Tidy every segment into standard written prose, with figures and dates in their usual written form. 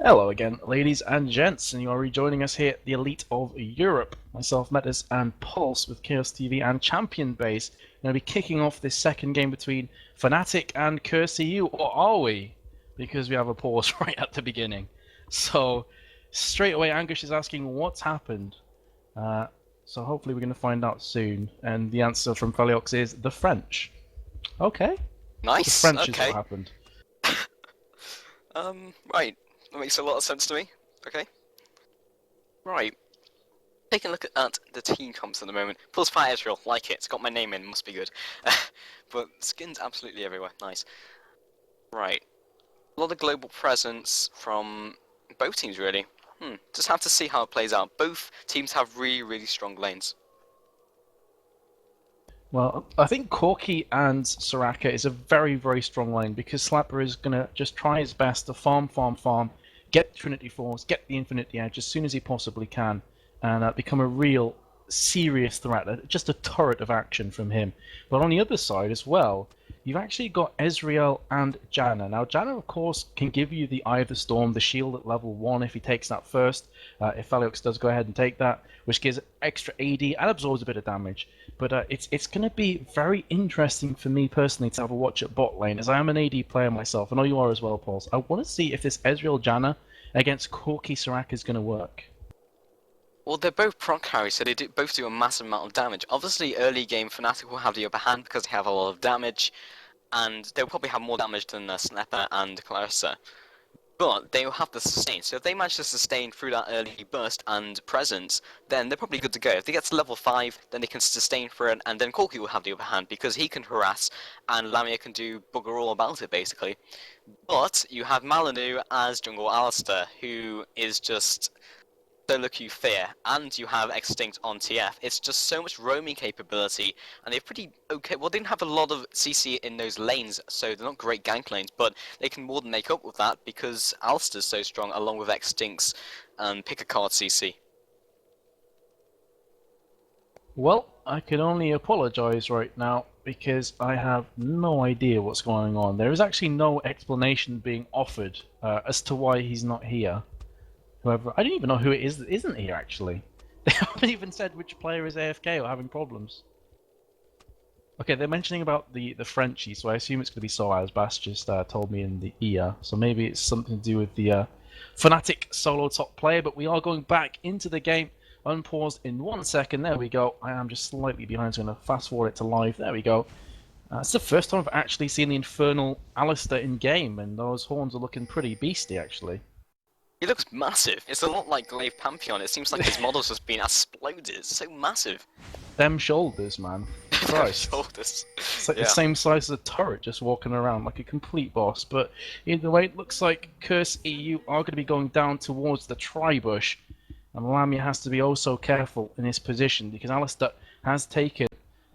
Hello again, ladies and gents, and you are rejoining us here at the Elite of Europe. Myself, Metis, and Pulse with Curse.eu and Champion Base. We're going to be kicking off this second game between Fnatic and Curse.eu, or are we? Because we have a pause right at the beginning. So, straight away, Angush is asking what's happened. So hopefully we're going to find out soon. And the answer from Feliox is the French. Okay. Nice. The French okay. is what happened. Right. That makes a lot of sense to me. Okay. Right. Taking a look at the team comps at the moment. Plus Fire Israel, like it. It's got my name in, must be good. But skins absolutely everywhere. Nice. Right. A lot of global presence from both teams, really. Just have to see how it plays out. Both teams have really, really strong lanes. Well, I think Corki and Soraka is a very, very strong lane because Slapper is going to just try his best to farm, get Trinity Force, get the Infinity Edge as soon as he possibly can, and become a real serious threat, just a turret of action from him. But on the other side as well, you've actually got Ezreal and Janna. Now, Janna, of course, can give you the Eye of the Storm, the shield at level 1 if he takes that first, if Feliox does go ahead and take that, which gives extra AD and absorbs a bit of damage. But it's going to be very interesting for me personally to have a watch at bot lane, as I am an AD player myself. I know you are as well, Pauls. I want to see if this Ezreal Janna against Corki Soraka is going to work. Well, they're both proc carries, so they both do a massive amount of damage. Obviously, early game, Fnatic will have the upper hand because they have a lot of damage, and they'll probably have more damage than Snapper and Clarissa. But they will have the sustain, so if they manage to sustain through that early burst and presence, then they're probably good to go. If they get to level 5, then they can sustain for it, and then Corki will have the upper hand because he can harass, and Lamia can do bugger all about it, basically. But you have Malinu as jungle Alistair, who is just the look you fear, and you have Extinct on TF. It's just so much roaming capability, and they're pretty okay. Well, they didn't have a lot of CC in those lanes, so they're not great gank lanes, but they can more than make up with that because Alistair's so strong, along with Extinct's pick a card CC. Well, I can only apologise right now because I have no idea what's going on. There is actually no explanation being offered as to why he's not here. However, I don't even know who it is that isn't here, actually. They haven't even said which player is AFK or having problems. Okay, they're mentioning about the Frenchie, so I assume it's going to be Soaz. Bass just told me in the ear, so maybe it's something to do with the Fnatic solo top player, but we are going back into the game, unpaused in 1 second. There we go. I am just slightly behind, so I'm going to fast forward it to live. There we go. It's the first time I've actually seen the Infernal Alistair in game, and those horns are looking pretty beastly, actually. He looks massive. It's a lot like Glaive Pantheon. It seems like his model's just been exploded. It's so massive. Them shoulders, man. Christ. Shoulders. It's like the same size as a turret, just walking around like a complete boss. But either way, it looks like Curse.eu are going to be going down towards the Tribush. And Lamia has to be oh so careful in his position because Alistair has taken...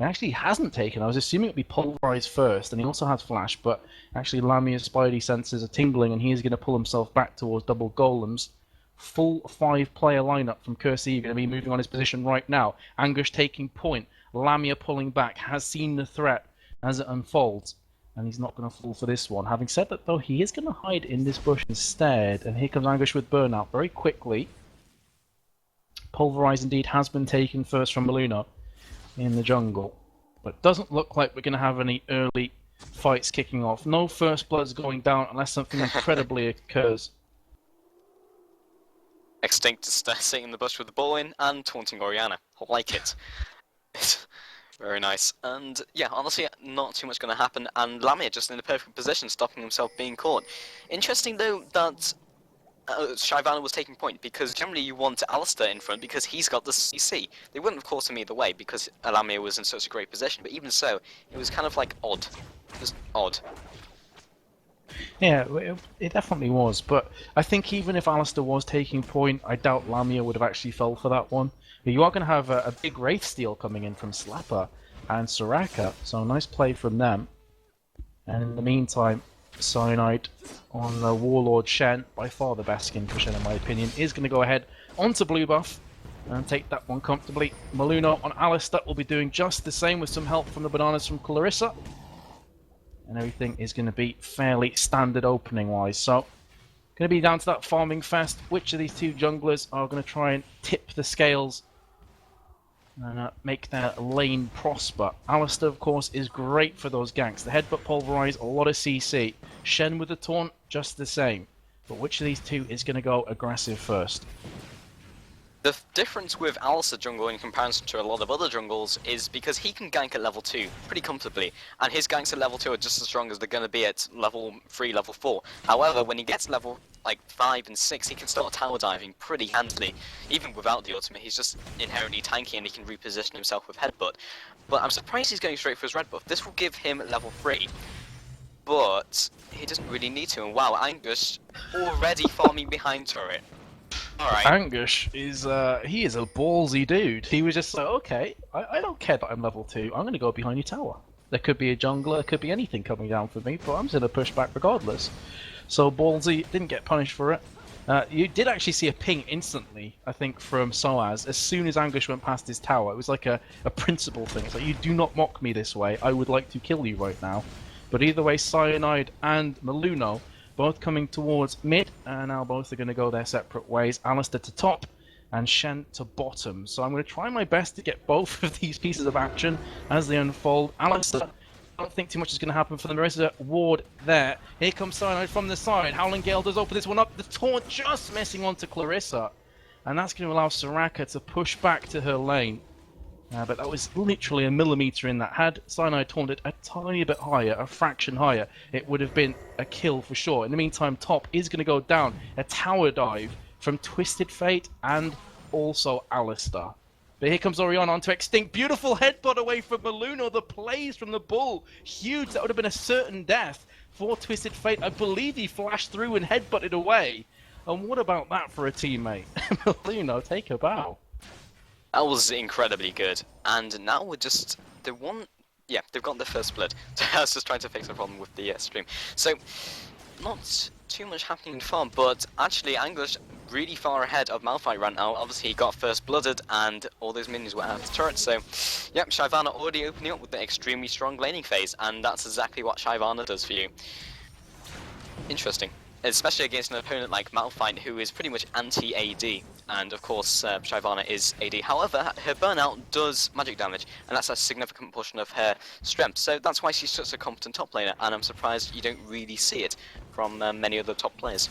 Actually, he hasn't taken. I was assuming it would be pulverized first, and he also has flash, but actually Lamia's spidey senses are tingling, and he is going to pull himself back towards double golems. Full 5-player lineup from Curse.eu going to be moving on his position right now. Angush taking point. Lamia pulling back, has seen the threat as it unfolds, and he's not going to fall for this one. Having said that, though, he is going to hide in this bush instead, and here comes Angush with burnout very quickly. Pulverize indeed has been taken first from Maluna in the jungle, but it doesn't look like we're going to have any early fights kicking off. No first bloods going down unless something incredibly occurs. Extinct is sitting in the bush with the ball in and taunting Orianna. I like it. Very nice. And yeah, honestly, not too much going to happen, and Lamia just in the perfect position, stopping himself being caught. Interesting though that Shyvana was taking point, because generally you want Alistair in front because he's got the CC. They wouldn't have caught him either way because Lamia was in such a great position, but even so, it was kind of like odd. Just odd. Yeah, it definitely was, but I think even if Alistair was taking point, I doubt Lamia would have actually fell for that one. But you are going to have a big Wraith Steal coming in from Slapper and Soraka, so nice play from them. And in the meantime, Cyanide on the Warlord Shen, by far the best skin for Shen in my opinion, is going to go ahead onto blue buff and take that one comfortably. Maluna on Alistair will be doing just the same with some help from the bananas from Clarissa. And everything is going to be fairly standard opening wise. So Going to be down to that farming fest. Which of these two junglers are going to try and tip the scales and make their lane prosper? Alistair, of course, is great for those ganks. The headbutt pulverize, a lot of CC. Shen with the taunt, just the same. But which of these two is going to go aggressive first? The difference with Alistair jungle in comparison to a lot of other jungles is because he can gank at level 2 pretty comfortably, and his ganks at level 2 are just as strong as they're going to be at level 3, level 4. However, when he gets level like 5 and 6, he can start tower diving pretty handily. Even without the ultimate, he's just inherently tanky and he can reposition himself with headbutt. But I'm surprised he's going straight for his red buff. This will give him level 3, but he doesn't really need to. And wow, Angus already farming behind turret. Alright. Angus is he is a ballsy dude. He was just like, okay, I don't care that I'm level 2. I'm going to go behind your tower. There could be a jungler, there could be anything coming down for me, but I'm just going to push back regardless. So ballsy, didn't get punished for it. You did actually see a ping instantly, I think, from Soaz as soon as Angus went past his tower. It was like a principle thing. It's like, you do not mock me this way. I would like to kill you right now. But either way, Cyanide and Maluno both coming towards mid, and now both are going to go their separate ways. Alistair to top, and Shen to bottom. So I'm going to try my best to get both of these pieces of action as they unfold. Alistair, I don't think too much is going to happen for them. There is a ward there. Here comes Cyanide from the side. Howling Gale does open this one up. The taunt just missing onto Clarissa, and that's going to allow Soraka to push back to her lane. But that was literally a millimeter in that. Had Cyanide taunted a tiny bit higher, a fraction higher, it would have been a kill for sure. In the meantime, top is going to go down. A tower dive from Twisted Fate and also Alistair. But here comes Orion onto Extinct. Beautiful headbutt away from Maluno. The plays from the bull. Huge. That would have been a certain death for Twisted Fate. I believe he flashed through and headbutted away. And what about that for a teammate? Maluno, take a bow. That was incredibly good, and now we're just they've got their first blood. I was just trying to fix a problem with the stream. So, not too much happening in farm, but actually Angus really far ahead of Malphite right now. Obviously he got first blooded, and all those minions were out of the turret. So, yep, Shyvana already opening up with the extremely strong laning phase, and that's exactly what Shyvana does for you. Interesting. Especially against an opponent like Malphite, who is pretty much anti-AD, and of course Shyvana is AD. However, her burnout does magic damage, and that's a significant portion of her strength, so that's why she's such a competent top laner, and I'm surprised you don't really see it from many other top players.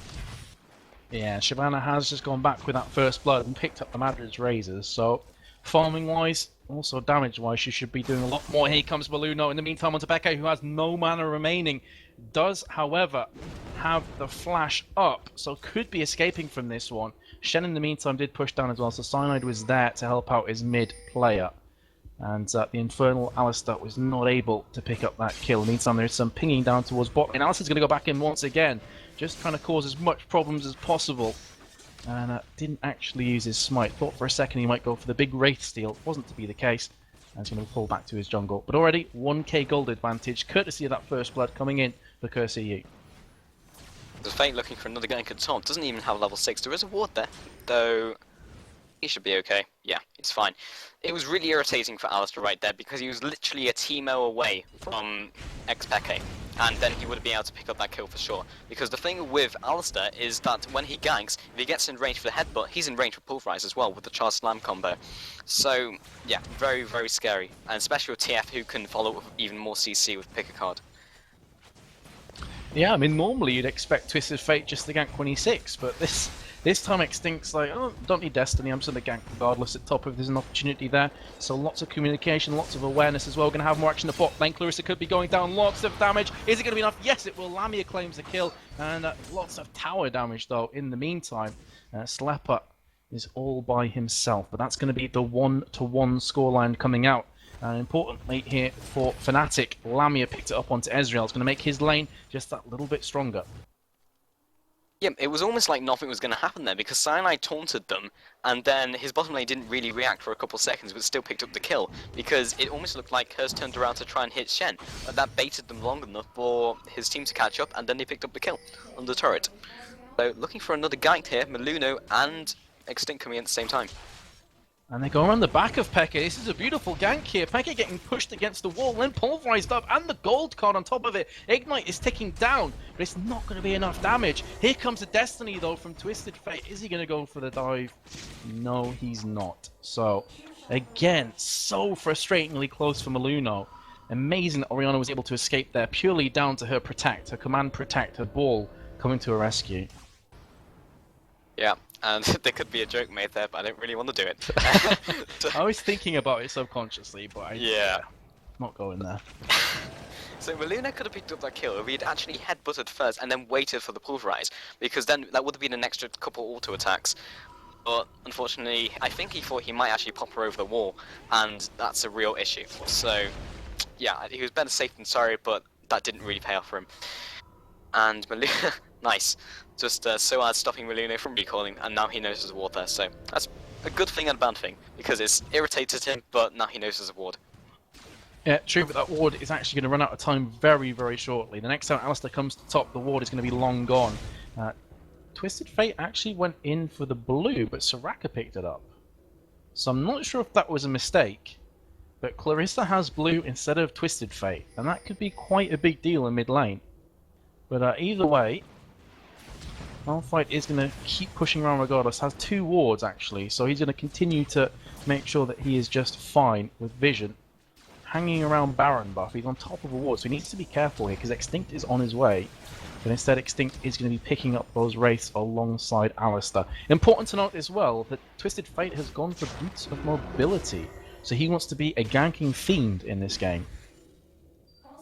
Yeah, Shyvana has just gone back with that first blood and picked up the Madrid's razors, so farming-wise, also damage-wise, she should be doing a lot more. Here comes Maluno. In the meantime, onto Becca, who has no mana remaining, does, however, have the flash up, so could be escaping from this one. Shen, in the meantime, did push down as well, so Cyanide was there to help out his mid player. And the Infernal Alistair was not able to pick up that kill. In the meantime, there's some pinging down towards bot, and Alistair's going to go back in once again, just trying to cause as much problems as possible. And didn't actually use his smite. Thought for a second he might go for the big Wraith Steal. Wasn't to be the case. And he's going to pull back to his jungle. But already 1k gold advantage, courtesy of that first blood coming in for Curse.eu. There's Fate looking for another gank at top. Doesn't even have level 6. There is a ward there, though he should be okay. Yeah, it's fine. It was really irritating for Alistair right there because he was literally a Teemo away from Xpeke, and then he would have been able to pick up that kill for sure. Because the thing with Alistair is that when he ganks, if he gets in range for the headbutt, he's in range for Pulverize as well with the Charge Slam combo. So, yeah, very, very scary. And especially with TF, who can follow with even more CC with pick a card. Yeah, I mean, normally you'd expect Twisted Fate just to gank 26, but this time Extinct's like, oh, don't need Destiny, I'm just going to gank regardless at top if there's an opportunity there. So lots of communication, lots of awareness as well. We're going to have more action at bot lane. Clarissa could be going down, lots of damage. Is it going to be enough? Yes, it will. Lamia claims the kill, and lots of tower damage though in the meantime. Slepper is all by himself, but that's going to be the 1-1 scoreline coming out. And importantly here for Fnatic, Lamia picked it up onto Ezreal. It's going to make his lane just that little bit stronger. Yeah, it was almost like nothing was going to happen there because Cyanide taunted them, and then his bottom lane didn't really react for a couple seconds, but still picked up the kill because it almost looked like Curse turned around to try and hit Shen, but that baited them long enough for his team to catch up, and then they picked up the kill on the turret. So looking for another gank here, Maluno and Extinct coming in at the same time. And they go around the back of Pekka. This is a beautiful gank here. Pekka getting pushed against the wall, then pulverized up, and the gold card on top of it. Ignite is ticking down, but it's not going to be enough damage. Here comes the Destiny, though, from Twisted Fate. Is he going to go for the dive? No, he's not. So, again, so frustratingly close for Maluno. Amazing that Oriana was able to escape there, purely down to her protect, her command protect, her ball coming to her rescue. Yeah, and there could be a joke made there, but I don't really want to do it. I was thinking about it subconsciously, but yeah. Not going there. So Maluna could have picked up that kill if he had actually headbutted first and then waited for the pulverize, because then that would have been an extra couple auto attacks. But unfortunately, I think he thought he might actually pop her over the wall, and that's a real issue. So yeah, he was better safe than sorry, but that didn't really pay off for him. And Maluna, nice. Just Soad stopping Maluna from recalling, and now he knows there's a ward there, so that's a good thing and a bad thing, because it's irritated him, but now he knows there's a ward. Yeah, true, but that ward is actually going to run out of time very, very shortly. The next time Alistair comes to top, the ward is going to be long gone. Twisted Fate actually went in for the blue, but Soraka picked it up. So I'm not sure if that was a mistake, but Clarissa has blue instead of Twisted Fate, and that could be quite a big deal in mid lane. But either way, Malphite is going to keep pushing around regardless. Has 2 wards actually, so he's going to continue to make sure that he is just fine with vision. Hanging around Baron buff, he's on top of a ward, so he needs to be careful here because Extinct is on his way. But instead Extinct is going to be picking up those wraiths alongside Alistair. Important to note as well that Twisted Fate has gone for Boots of Mobility, so he wants to be a ganking fiend in this game.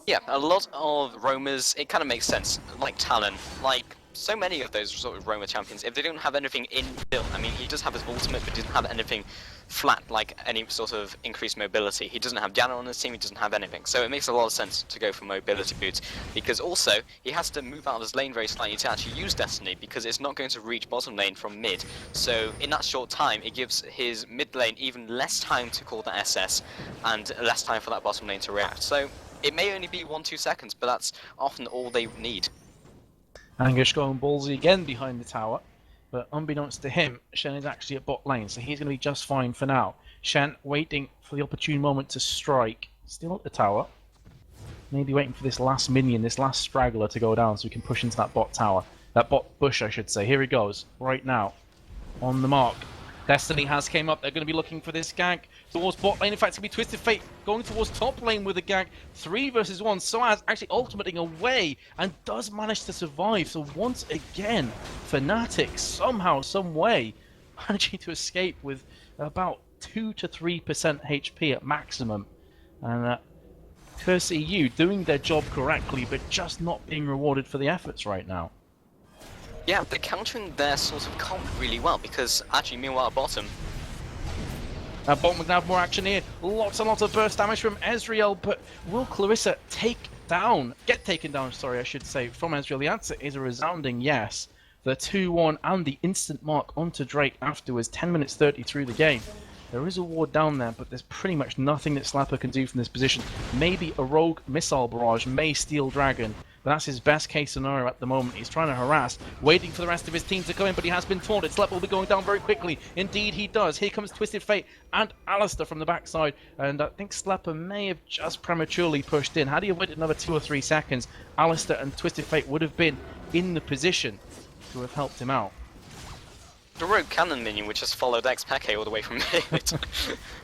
Yeah, a lot of roamers, it kind of makes sense, like Talon, like so many of those sort of roamer champions, if they don't have anything inbuilt, I mean, he does have his ultimate, but he doesn't have anything flat, like any sort of increased mobility. He doesn't have Janna on his team, he doesn't have anything. So it makes a lot of sense to go for mobility boots, because also, he has to move out of his lane very slightly to actually use Destiny, because it's not going to reach bottom lane from mid. So in that short time, it gives his mid lane even less time to call the SS, and less time for that bottom lane to react. So it may only be 1-2 seconds, but that's often all they need. Anguish going ballsy again behind the tower, but unbeknownst to him, Shen is actually at bot lane, so he's going to be just fine for now. Shen waiting for the opportune moment to strike, still at the tower. Maybe waiting for this last minion, this last straggler to go down so we can push into that bot tower. That bot bush, I should say. Here he goes, right now. On the mark. Destiny has came up. They're going to be looking for this gank towards bot lane. In fact, it's going to be Twisted Fate going towards top lane with a gank. 3 versus 1. Soaz actually ultimating away and does manage to survive. So once again, Fnatic somehow, some way, managing to escape with about 2 to 3% HP at maximum. And Curse.eu doing their job correctly, but just not being rewarded for the efforts right now. Yeah, they're countering their sort of comp really well, because actually, meanwhile, at bottom... Bottom we're going to have more action here. Lots and lots of burst damage from Ezreal, but will Clarissa get taken down, sorry, I should say, from Ezreal? The answer is a resounding yes. The 2-1 and the instant mark onto Drake afterwards, 10 minutes 30 through the game. There is a ward down there, but there's pretty much nothing that Slapper can do from this position. Maybe a rogue missile barrage may steal Dragon, but that's his best case scenario at the moment. He's trying to harass, waiting for the rest of his team to come in, but he has been taunted. Slapper will be going down very quickly. Indeed he does. Here comes Twisted Fate and Alistair from the backside, and I think Slapper may have just prematurely pushed in. Had he waited another 2 or 3 seconds, Alistair and Twisted Fate would have been in the position to have helped him out. The rogue cannon minion, which just followed X-Peke all the way from mid.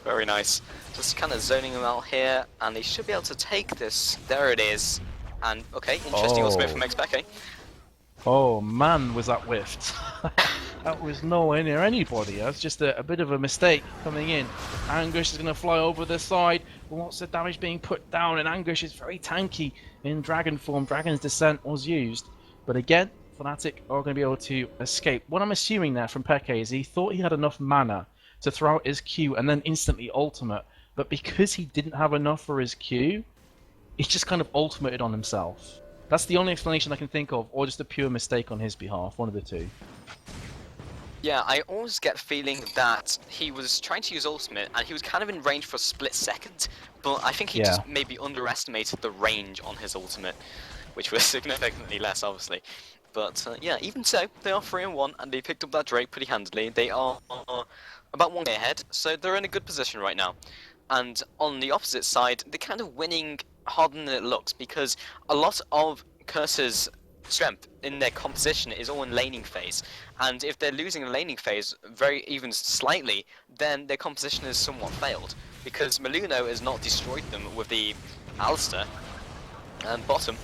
Very nice. Just kind of zoning them out here, and they should be able to take this. There it is. And, okay, interesting ultimate from X-Peke. Oh man, was that whiffed. That was nowhere near anybody. That's just a bit of a mistake coming in. Anguish is going to fly over the side. Lots of damage being put down, and Anguish is very tanky in Dragon form. Dragon's Descent was used. But again, Fnatic are going to be able to escape. What I'm assuming there from Peke is he thought he had enough mana to throw out his Q and then instantly ultimate, but because he didn't have enough for his Q, he's just kind of ultimated on himself. That's the only explanation I can think of, or just a pure mistake on his behalf, one of the two. Yeah, I always get the feeling that he was trying to use ultimate, and he was kind of in range for a split second, but I think he just maybe underestimated the range on his ultimate, which was significantly less, obviously. But yeah, even so, they are 3-1, and they picked up that Drake pretty handily. They are about 1 day ahead, so they're in a good position right now. And on the opposite side, they're kind of winning harder than it looks, because a lot of Curse's strength in their composition is all in laning phase, and if they're losing in laning phase very even slightly, then their composition is somewhat failed, because Maluno has not destroyed them with the Alistair and bottom.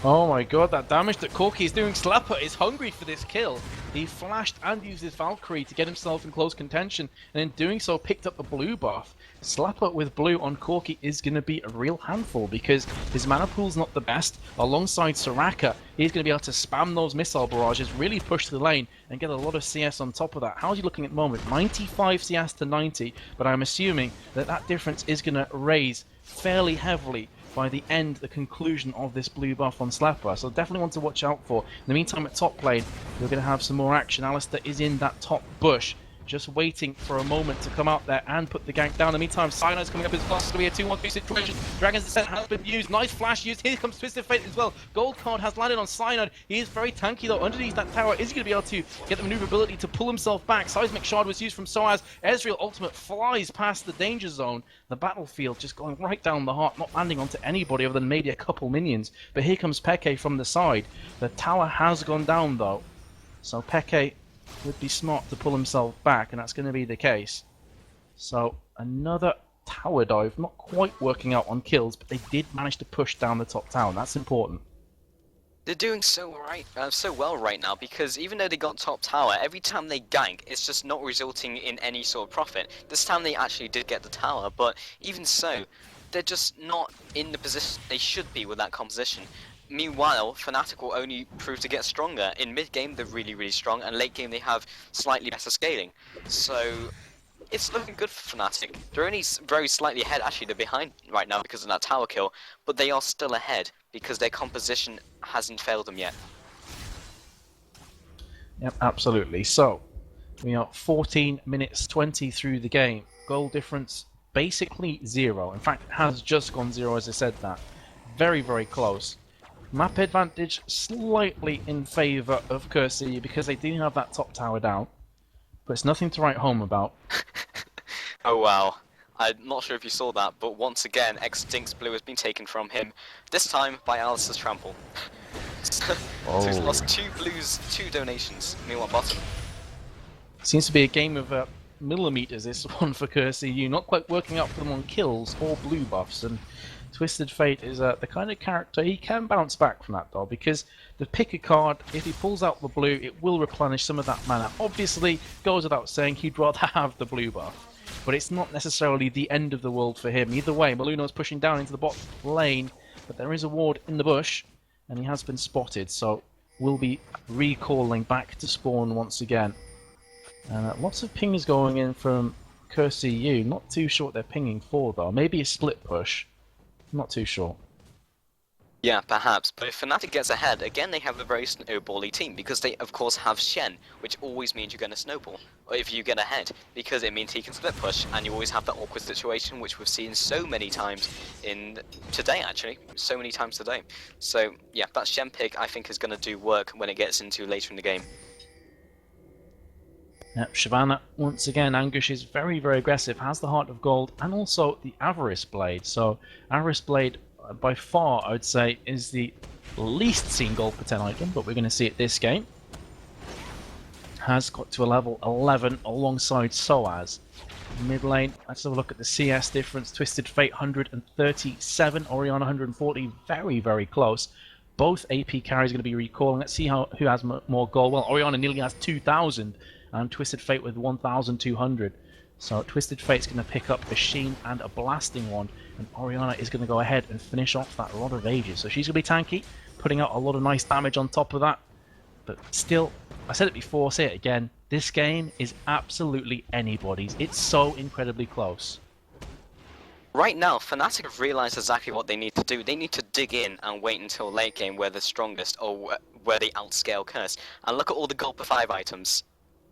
Oh my god, that damage that Corki is doing. Slapper is hungry for this kill. He flashed and used his Valkyrie to get himself in close contention, and in doing so picked up the blue buff. Slapper with blue on Corki is going to be a real handful because his mana pool's not the best. Alongside Soraka, he's going to be able to spam those missile barrages, really push the lane, and get a lot of CS on top of that. How's he looking at the moment? 95 CS to 90, but I'm assuming that that difference is going to raise fairly heavily by the conclusion of this blue buff on Slapper, so definitely want to watch out for. In the meantime, at top lane, we're going to have some more action. Alistair is in that top bush, just waiting for a moment to come out there and put the gank down. In the meantime, Cyano's coming up as well. It's going to be a 2-1-2 situation. Dragon's Descent has been used. Nice flash used. Here comes Twisted Fate as well. Gold card has landed on Cyano. He is very tanky though. Underneath that tower, is he going to be able to get the maneuverability to pull himself back? Seismic Shard was used from Soaz. Ezreal ultimate flies past the danger zone. The battlefield just going right down the heart, not landing onto anybody other than maybe a couple minions. But here comes Peke from the side. The tower has gone down though. So Peke would be smart to pull himself back, and that's going to be the case. So another tower dive, not quite working out on kills, but they did manage to push down the top tower. That's important. They're doing so well right now, because even though they got top tower, every time they gank, it's just not resulting in any sort of profit. This time they actually did get the tower, but even so, they're just not in the position they should be with that composition. Meanwhile, Fnatic will only prove to get stronger. In mid-game, they're really, really strong, and late-game, they have slightly better scaling. So, it's looking good for Fnatic. They're only very slightly ahead, actually, they're behind right now because of that tower kill, but they are still ahead because their composition hasn't failed them yet. Yep, absolutely. So, we are 14 minutes 20 through the game. Goal difference, basically 0. In fact, it has just gone 0 as I said that. Very, very close. Map advantage slightly in favour of Curse.eu because they do have that top tower down, but it's nothing to write home about. Oh wow, I'm not sure if you saw that, but once again, Extinct's blue has been taken from him, this time by Alice's trample. So he's lost 2 blues, 2 donations, meanwhile bottom. Seems to be a game of millimeters, this one for Curse.eu, not quite working out for them on kills or blue buffs, and Twisted Fate is the kind of character he can bounce back from that though, because the pick a card, if he pulls out the blue, it will replenish some of that mana. Obviously, goes without saying, he'd rather have the blue buff, but it's not necessarily the end of the world for him. Either way, Maluno's pushing down into the bot lane, but there is a ward in the bush, and he has been spotted, so we'll be recalling back to spawn once again. And lots of pings going in from Curse.eu, not too sure what they're pinging for though. Maybe a split push. Not too sure. Yeah, perhaps, but if Fnatic gets ahead, again they have a very snowbally team, because they of course have Shen, which always means you're going to snowball, or if you get ahead, because it means he can split push, and you always have that awkward situation, which we've seen so many times today actually, so many times today. So yeah, that Shen pick I think is going to do work when it gets into later in the game. Yep, Shyvana, once again, Anguish is very, very aggressive, has the Heart of Gold, and also the Avarice Blade. So, Avarice Blade, by far, I would say, is the least seen gold per 10 item, but we're going to see it this game. Has got to a level 11 alongside Soaz. Mid lane, let's have a look at the CS difference. Twisted Fate 137, Orianna 140, very, very close. Both AP carries are going to be recalling. Let's see who has more gold. Well, Orianna nearly has 2,000. And Twisted Fate with 1,200. So Twisted Fate's going to pick up a Sheen and a Blasting Wand, and Orianna is going to go ahead and finish off that Rod of Ages. So she's going to be tanky, putting out a lot of nice damage on top of that. But still, I said it before, say it again, this game is absolutely anybody's. It's so incredibly close. Right now, Fnatic have realised exactly what they need to do. They need to dig in and wait until late game where they're strongest, or where they outscale Curse. And look at all the gold per 5 items.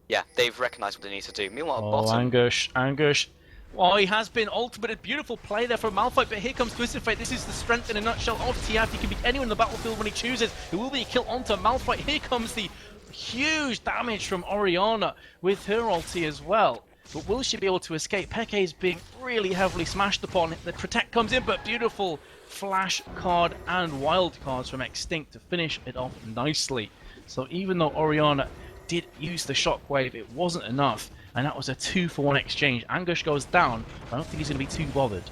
Yeah, they've recognised what they need to do. Meanwhile, bottom... Anguish. Well, he has been ultimated. Beautiful play there from Malphite, but here comes Twisted Fate. This is the strength in a nutshell of TF. He can be anyone in the battlefield when he chooses. It will be a kill onto Malphite. Here comes the huge damage from Orianna with her ulti as well. But will she be able to escape? Peke is being really heavily smashed upon. The Protect comes in, but beautiful flash card and wild cards from Extinct to finish it off nicely. So even though Orianna did use the shockwave, it wasn't enough. And that was a 2-for-1 exchange. Angush goes down, but I don't think he's going to be too bothered.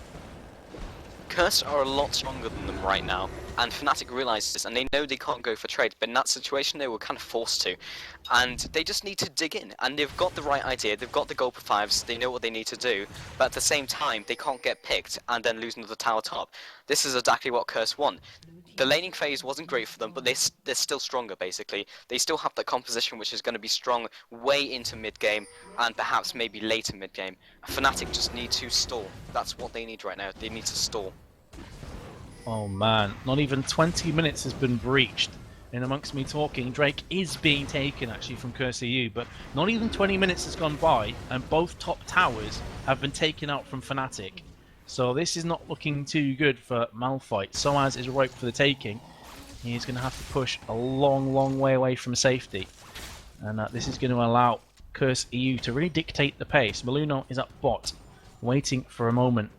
Curse are a lot stronger than them right now, and Fnatic realise this, and they know they can't go for trade, but in that situation they were kind of forced to. And they just need to dig in, and they've got the right idea, they've got the goal for fives, they know what they need to do, but at the same time they can't get picked and then lose another tower top. This is exactly what Curse want. The laning phase wasn't great for them, but they're still stronger basically. They still have the composition which is going to be strong way into mid-game, and perhaps maybe later mid-game. Fnatic just need to stall. That's what they need right now, they need to stall. Oh man, not even 20 minutes has been breached. And amongst me talking, Drake is being taken actually from Curse.eu, but not even 20 minutes has gone by, and both top towers have been taken out from Fnatic. So this is not looking too good for Malphite. Soaz is ripe for the taking. He's going to have to push a long way away from safety. And this is going to allow Curse.eu to really dictate the pace. Maluno is up bot, waiting for a moment,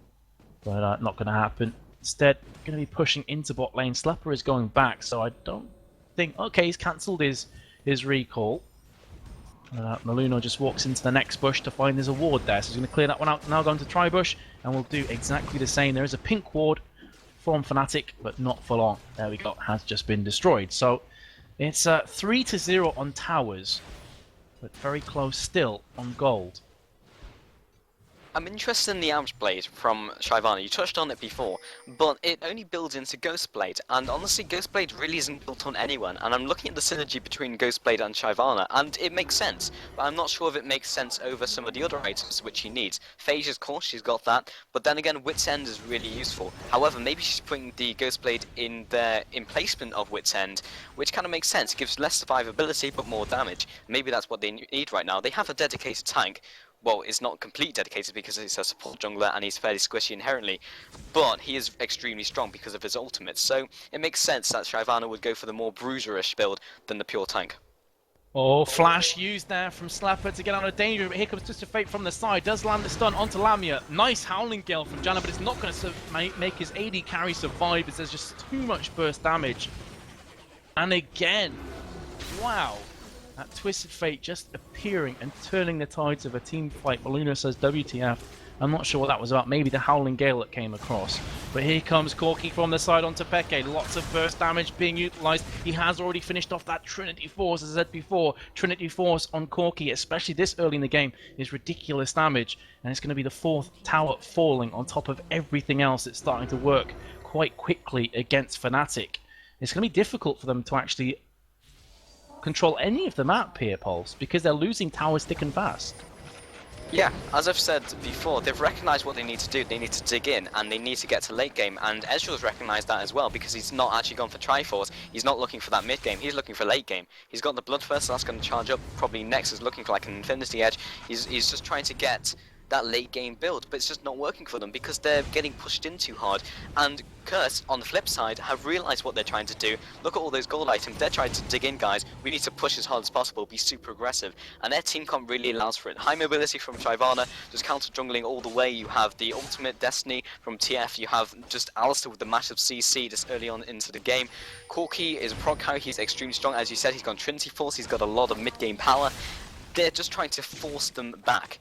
but not going to happen. Instead, going to be pushing into bot lane. Slepper is going back, so I don't think... Okay, he's cancelled his recall. Maluno just walks into the next bush to find there's a ward there, so he's going to clear that one out. Now going to try bush, and we'll do exactly the same. There is a pink ward from Fnatic, but not for long. There we go, has just been destroyed. So it's 3-0 on towers, but very close still on gold. I'm interested in the Ambush Blade from Shyvana. You touched on it before, but it only builds into Ghost Blade, and honestly Ghost Blade really isn't built on anyone, and I'm looking at the synergy between Ghost Blade and Shyvana, and it makes sense, but I'm not sure if it makes sense over some of the other items which he needs. Phage, of course, she's got that, but then again, Wit's End is really useful. However, maybe she's putting the Ghost Blade in placement of Wit's End, which kind of makes sense. It gives less survivability, but more damage. Maybe that's what they need right now. They have a dedicated tank. Well, it's not complete dedicated because he's a support jungler and he's fairly squishy inherently, but he is extremely strong because of his ultimates, so it makes sense that Shyvana would go for the more bruiserish build than the pure tank. Oh, flash used there from Slapper to get out of danger, but here comes Twisted Fate from the side, does land the stun onto Lamia. Nice Howling Gale from Janna, but it's not going to make his AD carry survive as there's just too much burst damage. And again, wow. That Twisted Fate just appearing and turning the tides of a team fight. Maluno says WTF. I'm not sure what that was about. Maybe the Howling Gale that came across. But here comes Corki from the side onto Peke. Lots of burst damage being utilised. He has already finished off that Trinity Force, as I said before. Trinity Force on Corki, especially this early in the game, is ridiculous damage. And it's going to be the fourth tower falling on top of everything else that's starting to work quite quickly against Fnatic. It's going to be difficult for them to actually control any of the map here, Pulse, because they're losing towers thick and fast. Yeah, as I've said before, they've recognised what they need to do. They need to dig in, and they need to get to late game, and Ezreal's recognised that as well, because he's not actually gone for Triforce. He's not looking for that mid game, he's looking for late game. He's got the Bloodthirst, so that's going to charge up. Probably next is looking for like an Infinity Edge. He's just trying to get that late game build, but it's just not working for them because they're getting pushed in too hard. And Curse, on the flip side, have realised what they're trying to do. Look at all those gold items, they're trying to dig in, guys. We need to push as hard as possible, be super aggressive, and their team comp really allows for it. High mobility from Shyvana, just counter jungling all the way. You have the ultimate Destiny from TF, you have just Alistair with the massive CC just early on into the game. Corki is a proc carry, he's extremely strong, as you said, he's got Trinity Force, he's got a lot of mid-game power. They're just trying to force them back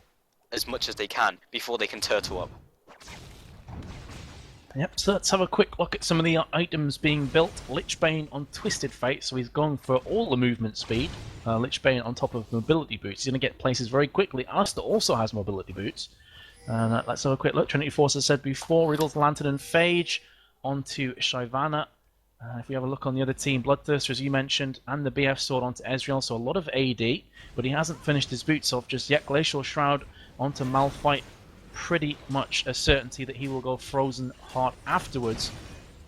as much as they can before they can turtle up. Yep, so let's have a quick look at some of the items being built. Lichbane on Twisted Fate, so he's gone for all the movement speed. Lichbane on top of mobility boots. He's going to get places very quickly. Alistair also has mobility boots. Let's have a quick look. Trinity Force, as I said before, Riddle's Lantern and Phage onto Shyvana. If we have a look on the other team, Bloodthirster, as you mentioned, and the BF Sword onto Ezreal, so a lot of AD, but he hasn't finished his boots off just yet. Glacial Shroud onto Malphite, pretty much a certainty that he will go Frozen Heart afterwards,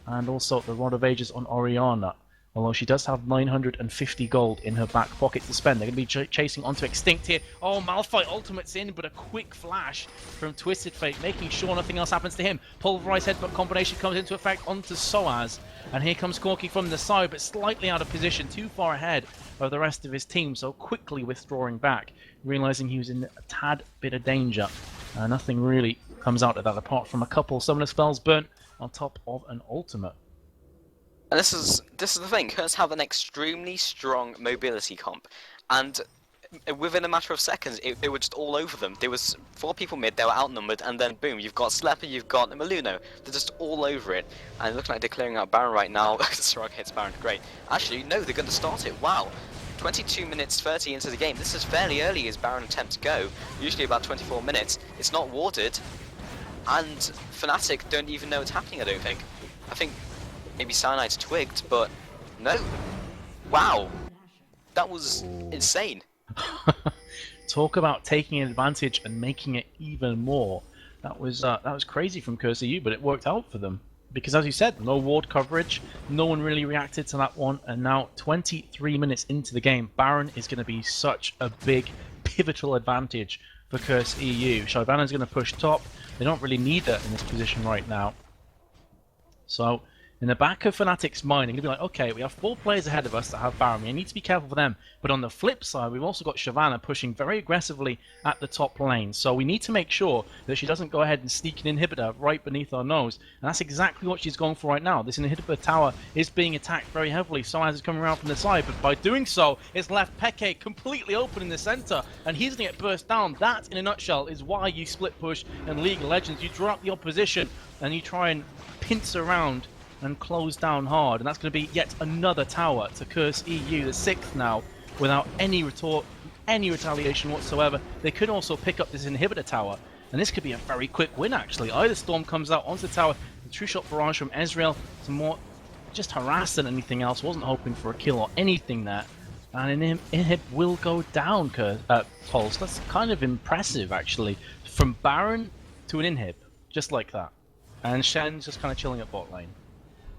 and also the Rod of Ages on Orianna. Although she does have 950 gold in her back pocket to spend. They're going to be chasing onto Extinct here. Oh, Malphite ultimate's in, but a quick flash from Twisted Fate, making sure nothing else happens to him. Pulverized headbutt combination comes into effect onto Soaz. And here comes Corki from the side, but slightly out of position, too far ahead of the rest of his team, so quickly withdrawing back, realizing he was in a tad bit of danger. Nothing really comes out of that apart from a couple summoner spells burnt on top of an ultimate. And this is the thing. Curse have an extremely strong mobility comp, and within a matter of seconds, they were just all over them. There was 4 people mid, they were outnumbered, and then boom, you've got Slepper, you've got Maluno. They're just all over it, and it looks like they're clearing out Baron right now. Sorok hits Baron, great. Actually, no, they're going to start it. Wow. 22 minutes 30 into the game. This is fairly early as Baron attempts go. Usually about 24 minutes. It's not warded, and Fnatic don't even know it's happening, I don't think. I think maybe Cyanide's twigged, but no. Wow. That was insane. Talk about taking advantage and making it even more. That was crazy from Curse.eu, but it worked out for them. Because as you said, no ward coverage, no one really reacted to that one, and now 23 minutes into the game, Baron is going to be such a big, pivotal advantage for Curse.eu. Shyvana's going to push top. They don't really need that in this position right now. So, in the back of Fnatic's mind, they're going to be like, okay, we have 4 players ahead of us that have Baron. We need to be careful for them. But on the flip side, we've also got Shyvana pushing very aggressively at the top lane. So we need to make sure that she doesn't go ahead and sneak an inhibitor right beneath our nose. And that's exactly what she's going for right now. This inhibitor tower is being attacked very heavily. Soaz is coming around from the side, but by doing so, it's left Peke completely open in the center. And he's going to get burst down. That, in a nutshell, is why you split push in League of Legends. You draw out the opposition and you try and pinch around and close down hard, and that's going to be yet another tower to Curse.eu, the 6th now, without any retort, any retaliation whatsoever. They could also pick up this inhibitor tower, and this could be a very quick win actually. Either Storm comes out onto the tower, the true shot barrage from Ezreal, some more just harassed than anything else, wasn't hoping for a kill or anything there, and an inhib will go down, Pulse. That's kind of impressive actually, from Baron to an inhib, just like that. And Shen's just kind of chilling at bot lane.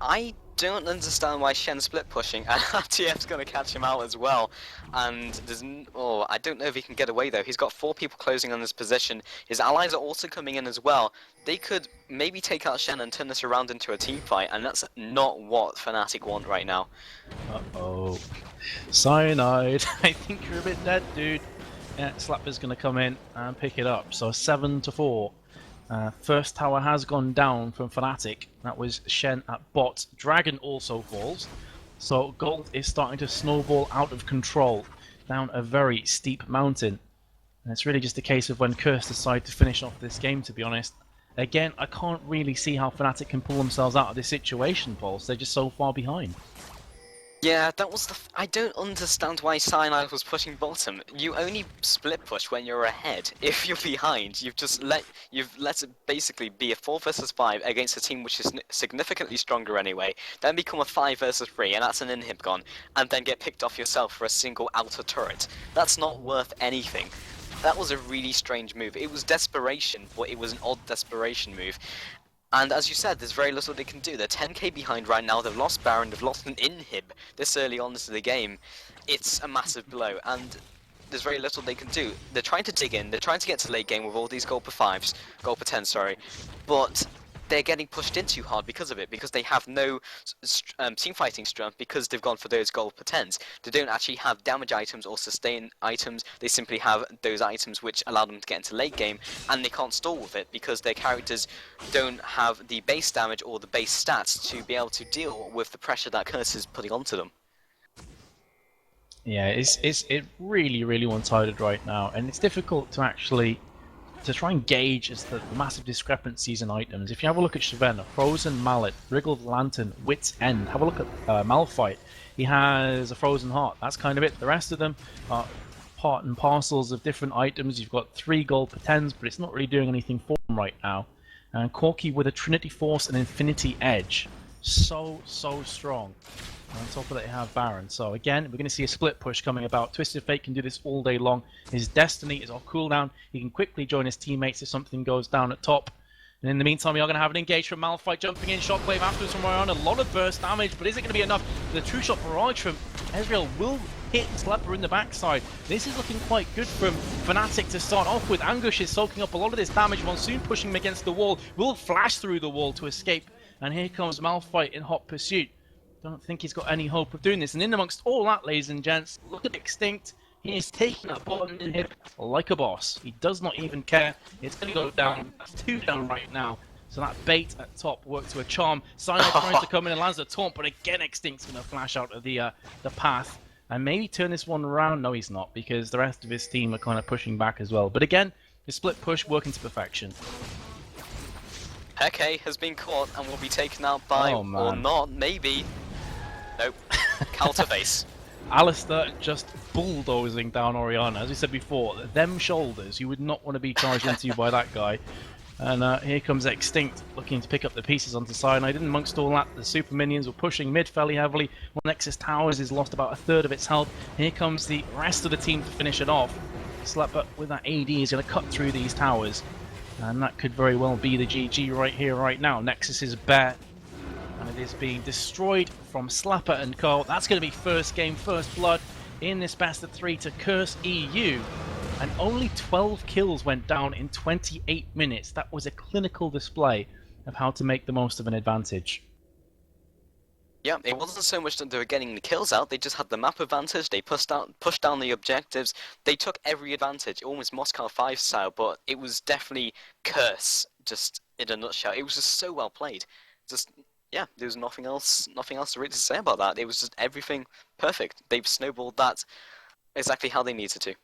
I don't understand why Shen's split pushing, and TF's going to catch him out as well. And there's I don't know if he can get away though. He's got 4 people closing on his position. His allies are also coming in as well. They could maybe take out Shen and turn this around into a team fight, and that's not what Fnatic want right now. Uh-oh. Cyanide, I think you're a bit dead, dude. Yeah, Slapper's going to come in and pick it up. So 7-4. First tower has gone down from Fnatic. That was Shen at bot. Dragon also falls. So gold is starting to snowball out of control down a very steep mountain. And it's really just a case of when Curse decide to finish off this game, to be honest. Again, I can't really see how Fnatic can pull themselves out of this situation, Pulse. They're just so far behind. Yeah, that was I don't understand why Cyanide was pushing bottom. You only split push when you're ahead. If you're behind, you've let it basically be a 4 versus 5 against a team which is significantly stronger anyway. Then become a 5 versus 3, and that's an inhib gone, and then get picked off yourself for a single outer turret. That's not worth anything. That was a really strange move. It was desperation, but it was an odd desperation move. And as you said, there's very little they can do. They're 10k behind right now, they've lost Baron, they've lost an inhib this early on into the game. It's a massive blow, and there's very little they can do. They're trying to dig in, they're trying to get to late game with all these gold per 5s, gold per 10, sorry, but they're getting pushed in too hard because of it, because they have no team fighting strength, because they've gone for those gold per 10s. They don't actually have damage items or sustain items, they simply have those items which allow them to get into late game, and they can't stall with it because their characters don't have the base damage or the base stats to be able to deal with the pressure that Curse is putting onto them. Yeah, it's really one-sided right now, and it's difficult to actually try and gauge as the massive discrepancies in items. If you have a look at Shyvana, Frozen Mallet, Wriggled Lantern, Wit's End, have a look at Malphite. He has a Frozen Heart. That's kind of it. The rest of them are part and parcels of different items. You've got 3 gold per 10s, but it's not really doing anything for him right now. And Corki with a Trinity Force and Infinity Edge. So strong. And on top of that, you have Baron. So again, we're going to see a split push coming about. Twisted Fate can do this all day long. His destiny is on cooldown. He can quickly join his teammates if something goes down at top. And in the meantime, we are going to have an engage from Malphite jumping in, Shockwave afterwards from Orion. A lot of burst damage, but is it going to be enough? The true shot barrage from Ezreal will hit Slepper in the backside. This is looking quite good from Fnatic to start off with. Anguish is soaking up a lot of this damage. Monsoon pushing him against the wall. Will flash through the wall to escape. And here comes Malphite in hot pursuit. Don't think he's got any hope of doing this. And in amongst all that, ladies and gents, look at Extinct. He is taking that bottom inhib like a boss. He does not even care. It's going to go down. That's 2 down right now. So that bait at top worked to a charm. Cyanide tries to come in and lands a taunt, but again Extinct's going to flash out of the path and maybe turn this one around. No, he's not, because the rest of his team are kind of pushing back as well. But again, the split push working to perfection. Heke has been caught and will be taken out by, or not, maybe. Nope. Counterface. Alistair just bulldozing down Oriana. As we said before, them shoulders, you would not want to be charged into by that guy. And here comes Extinct, looking to pick up the pieces onto Cyanide. And amongst all that, the super minions were pushing mid fairly heavily. Well, Nexus Towers has lost about a third of its health. Here comes the rest of the team to finish it off. Slepper with that AD is going to cut through these towers. And that could very well be the GG right here, right now. Nexus is bare. And it is being destroyed from Slapper and Co. That's going to be first game, first blood in this best of 3 to Curse.eu. And only 12 kills went down in 28 minutes. That was a clinical display of how to make the most of an advantage. Yeah, it wasn't so much that they were getting the kills out, they just had the map advantage, they pushed down the objectives, they took every advantage, almost Moscow 5 style, but it was definitely Curse, just in a nutshell. It was just so well played. Just, yeah, there was nothing else really to say about that. It was just everything perfect. They've snowballed that exactly how they needed to.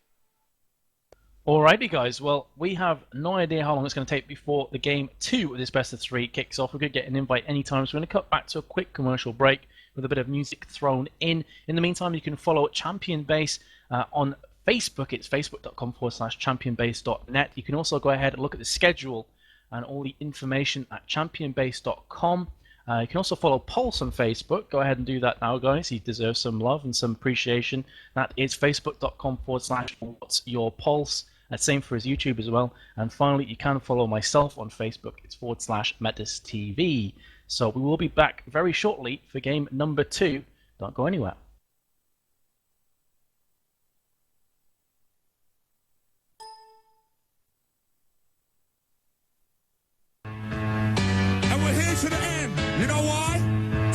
Alrighty guys, well, we have no idea how long it's going to take before the game 2 of this best of 3 kicks off. We could get an invite anytime, so we're going to cut back to a quick commercial break with a bit of music thrown in. In the meantime, you can follow Champion Base on Facebook. It's facebook.com/championbase.net. You can also go ahead and look at the schedule and all the information at championbase.com. You can also follow Pulse on Facebook. Go ahead and do that now, guys. He deserves some love and some appreciation. That is facebook.com/what's-your-pulse. Same for his YouTube as well. And finally, you can follow myself on Facebook. It's /MetisTV. So we will be back very shortly for game number 2. Don't go anywhere. And we're here to the end. You know why?